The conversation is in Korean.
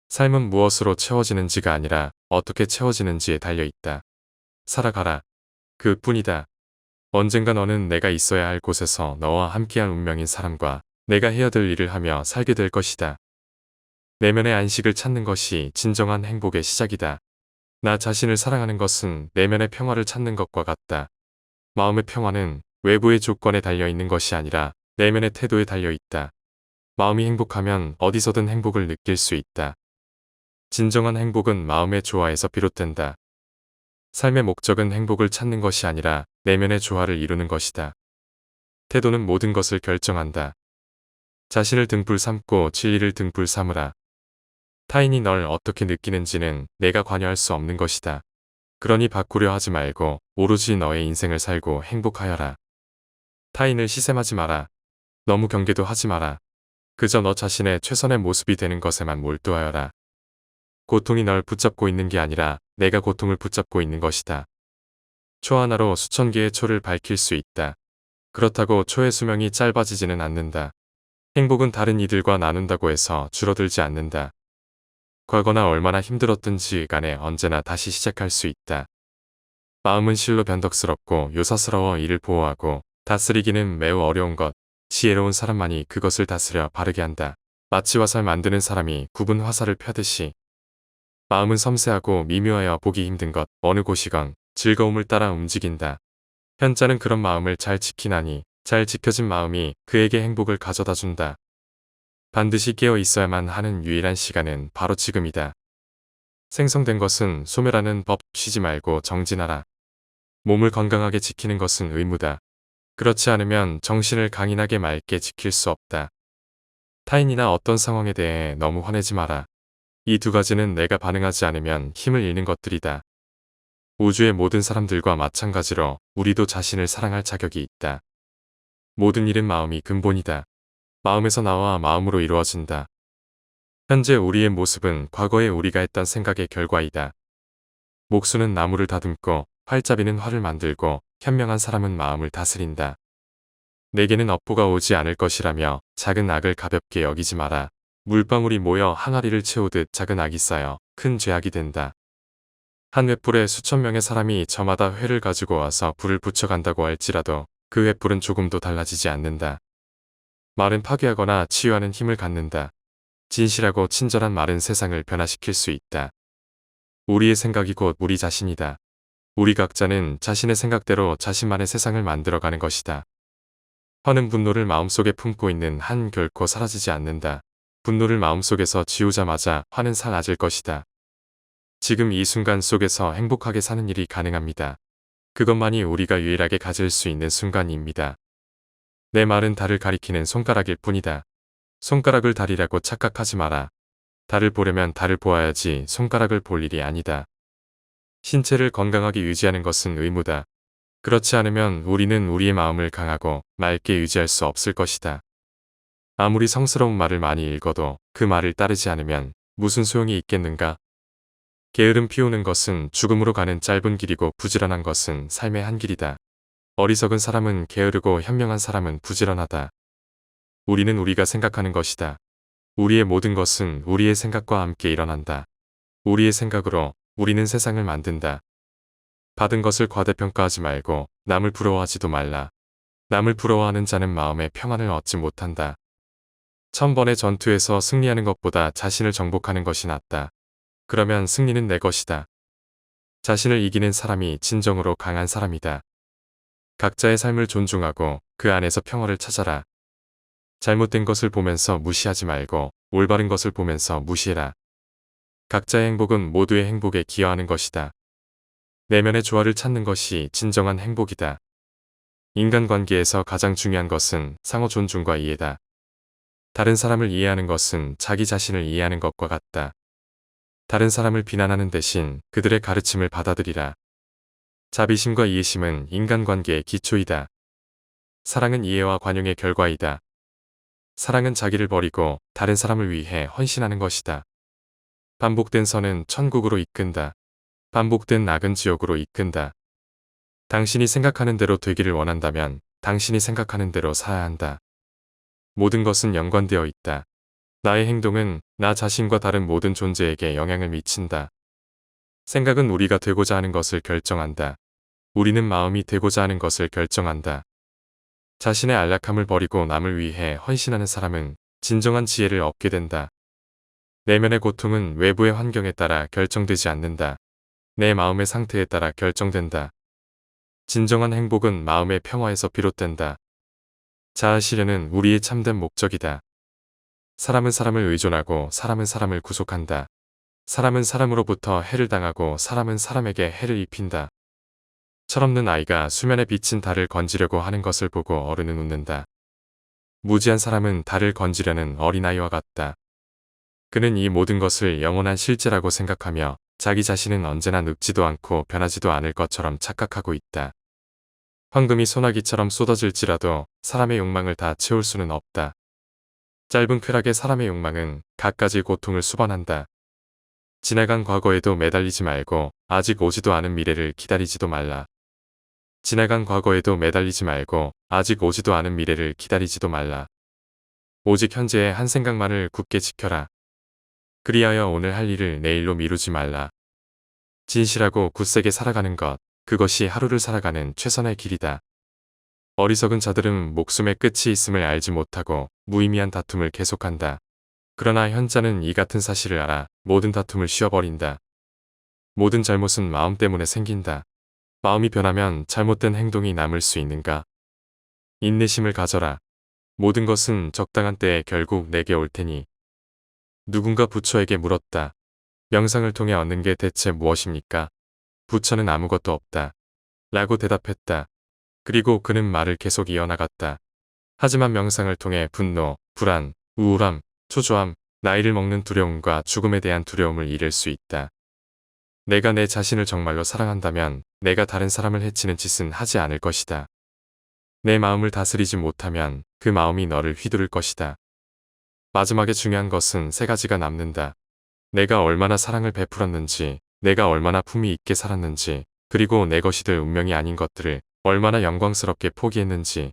삶은 무엇으로 채워지는지가 아니라 어떻게 채워지는지에 달려 있다. 살아가라. 그뿐이다. 언젠가 너는 내가 있어야 할 곳에서 너와 함께할 운명인 사람과 내가 해야 될 일을 하며 살게 될 것이다. 내면의 안식을 찾는 것이 진정한 행복의 시작이다. 나 자신을 사랑하는 것은 내면의 평화를 찾는 것과 같다. 마음의 평화는 외부의 조건에 달려 있는 것이 아니라 내면의 태도에 달려 있다. 마음이 행복하면 어디서든 행복을 느낄 수 있다. 진정한 행복은 마음의 조화에서 비롯된다. 삶의 목적은 행복을 찾는 것이 아니라 내면의 조화를 이루는 것이다. 태도는 모든 것을 결정한다. 자신을 등불 삼고 진리를 등불 삼으라. 타인이 널 어떻게 느끼는지는 내가 관여할 수 없는 것이다. 그러니 바꾸려 하지 말고 오로지 너의 인생을 살고 행복하여라. 타인을 시샘하지 마라. 너무 경계도 하지 마라. 그저 너 자신의 최선의 모습이 되는 것에만 몰두하여라. 고통이 널 붙잡고 있는 게 아니라 내가 고통을 붙잡고 있는 것이다. 초 하나로 수천 개의 초를 밝힐 수 있다. 그렇다고 초의 수명이 짧아지지는 않는다. 행복은 다른 이들과 나눈다고 해서 줄어들지 않는다. 과거나 얼마나 힘들었든지 간에 언제나 다시 시작할 수 있다. 마음은 실로 변덕스럽고 요사스러워 이를 보호하고 다스리기는 매우 어려운 것. 지혜로운 사람만이 그것을 다스려 바르게 한다. 마치 화살 만드는 사람이 굽은 화살을 펴듯이 마음은 섬세하고 미묘하여 보기 힘든 것 어느 곳이건 즐거움을 따라 움직인다. 현자는 그런 마음을 잘 지키나니 잘 지켜진 마음이 그에게 행복을 가져다 준다. 반드시 깨어 있어야만 하는 유일한 시간은 바로 지금이다. 생성된 것은 소멸하는 법. 쉬지 말고 정진하라. 몸을 건강하게 지키는 것은 의무다. 그렇지 않으면 정신을 강인하게 맑게 지킬 수 없다. 타인이나 어떤 상황에 대해 너무 화내지 마라. 이 두 가지는 내가 반응하지 않으면 힘을 잃는 것들이다. 우주의 모든 사람들과 마찬가지로 우리도 자신을 사랑할 자격이 있다. 모든 일은 마음이 근본이다. 마음에서 나와 마음으로 이루어진다. 현재 우리의 모습은 과거에 우리가 했던 생각의 결과이다. 목수는 나무를 다듬고 활자비는 활을 만들고 현명한 사람은 마음을 다스린다. 내게는 업보가 오지 않을 것이라며 작은 악을 가볍게 여기지 마라. 물방울이 모여 항아리를 채우듯 작은 악이 쌓여 큰 죄악이 된다. 한 횃불에 수천 명의 사람이 저마다 회를 가지고 와서 불을 붙여간다고 할지라도 그 횃불은 조금도 달라지지 않는다. 말은 파괴하거나 치유하는 힘을 갖는다. 진실하고 친절한 말은 세상을 변화시킬 수 있다. 우리의 생각이 곧 우리 자신이다. 우리 각자는 자신의 생각대로 자신만의 세상을 만들어가는 것이다. 화는 분노를 마음속에 품고 있는 한 결코 사라지지 않는다. 분노를 마음속에서 지우자마자 화는 사라질 것이다. 지금 이 순간 속에서 행복하게 사는 일이 가능합니다. 그것만이 우리가 유일하게 가질 수 있는 순간입니다. 내 말은 달을 가리키는 손가락일 뿐이다. 손가락을 달이라고 착각하지 마라. 달을 보려면 달을 보아야지 손가락을 볼 일이 아니다. 신체를 건강하게 유지하는 것은 의무다. 그렇지 않으면 우리는 우리의 마음을 강하고 맑게 유지할 수 없을 것이다. 아무리 성스러운 말을 많이 읽어도 그 말을 따르지 않으면 무슨 소용이 있겠는가? 게으름 피우는 것은 죽음으로 가는 짧은 길이고 부지런한 것은 삶의 한 길이다. 어리석은 사람은 게으르고 현명한 사람은 부지런하다. 우리는 우리가 생각하는 것이다. 우리의 모든 것은 우리의 생각과 함께 일어난다. 우리의 생각으로 우리는 세상을 만든다. 받은 것을 과대평가하지 말고 남을 부러워하지도 말라. 남을 부러워하는 자는 마음의 평안을 얻지 못한다. 1000번의 전투에서 승리하는 것보다 자신을 정복하는 것이 낫다. 그러면 승리는 내 것이다. 자신을 이기는 사람이 진정으로 강한 사람이다. 각자의 삶을 존중하고 그 안에서 평화를 찾아라. 잘못된 것을 보면서 무시하지 말고 올바른 것을 보면서 무시해라. 각자의 행복은 모두의 행복에 기여하는 것이다. 내면의 조화를 찾는 것이 진정한 행복이다. 인간관계에서 가장 중요한 것은 상호 존중과 이해다. 다른 사람을 이해하는 것은 자기 자신을 이해하는 것과 같다. 다른 사람을 비난하는 대신 그들의 가르침을 받아들이라. 자비심과 이해심은 인간관계의 기초이다. 사랑은 이해와 관용의 결과이다. 사랑은 자기를 버리고 다른 사람을 위해 헌신하는 것이다. 반복된 선은 천국으로 이끈다. 반복된 악은 지옥으로 이끈다. 당신이 생각하는 대로 되기를 원한다면 당신이 생각하는 대로 살아야 한다. 모든 것은 연관되어 있다. 나의 행동은 나 자신과 다른 모든 존재에게 영향을 미친다. 생각은 우리가 되고자 하는 것을 결정한다. 우리는 마음이 되고자 하는 것을 결정한다. 자신의 안락함을 버리고 남을 위해 헌신하는 사람은 진정한 지혜를 얻게 된다. 내면의 고통은 외부의 환경에 따라 결정되지 않는다. 내 마음의 상태에 따라 결정된다. 진정한 행복은 마음의 평화에서 비롯된다. 자아 실현은 우리의 참된 목적이다. 사람은 사람을 의존하고 사람은 사람을 구속한다. 사람은 사람으로부터 해를 당하고 사람은 사람에게 해를 입힌다. 철없는 아이가 수면에 비친 달을 건지려고 하는 것을 보고 어른은 웃는다. 무지한 사람은 달을 건지려는 어린아이와 같다. 그는 이 모든 것을 영원한 실제라고 생각하며 자기 자신은 언제나 늙지도 않고 변하지도 않을 것처럼 착각하고 있다. 황금이 소나기처럼 쏟아질지라도 사람의 욕망을 다 채울 수는 없다. 짧은 쾌락의 사람의 욕망은 갖가지 고통을 수반한다. 지나간 과거에도 매달리지 말고 아직 오지도 않은 미래를 기다리지도 말라. 지나간 과거에도 매달리지 말고 아직 오지도 않은 미래를 기다리지도 말라. 오직 현재의 한 생각만을 굳게 지켜라. 그리하여 오늘 할 일을 내일로 미루지 말라. 진실하고 굳세게 살아가는 것, 그것이 하루를 살아가는 최선의 길이다. 어리석은 자들은 목숨의 끝이 있음을 알지 못하고 무의미한 다툼을 계속한다. 그러나 현자는 이 같은 사실을 알아 모든 다툼을 쉬어버린다. 모든 잘못은 마음 때문에 생긴다. 마음이 변하면 잘못된 행동이 남을 수 있는가? 인내심을 가져라. 모든 것은 적당한 때에 결국 내게 올 테니. 누군가 부처에게 물었다. 명상을 통해 얻는 게 대체 무엇입니까? 부처는 아무것도 없다. 라고 대답했다. 그리고 그는 말을 계속 이어나갔다. 하지만 명상을 통해 분노, 불안, 우울함, 초조함, 나이를 먹는 두려움과 죽음에 대한 두려움을 잃을 수 있다. 내가 내 자신을 정말로 사랑한다면 내가 다른 사람을 해치는 짓은 하지 않을 것이다. 내 마음을 다스리지 못하면 그 마음이 너를 휘두를 것이다. 마지막에 중요한 것은 세 가지가 남는다. 내가 얼마나 사랑을 베풀었는지, 내가 얼마나 품위 있게 살았는지, 그리고 내 것이 될 운명이 아닌 것들을 얼마나 영광스럽게 포기했는지.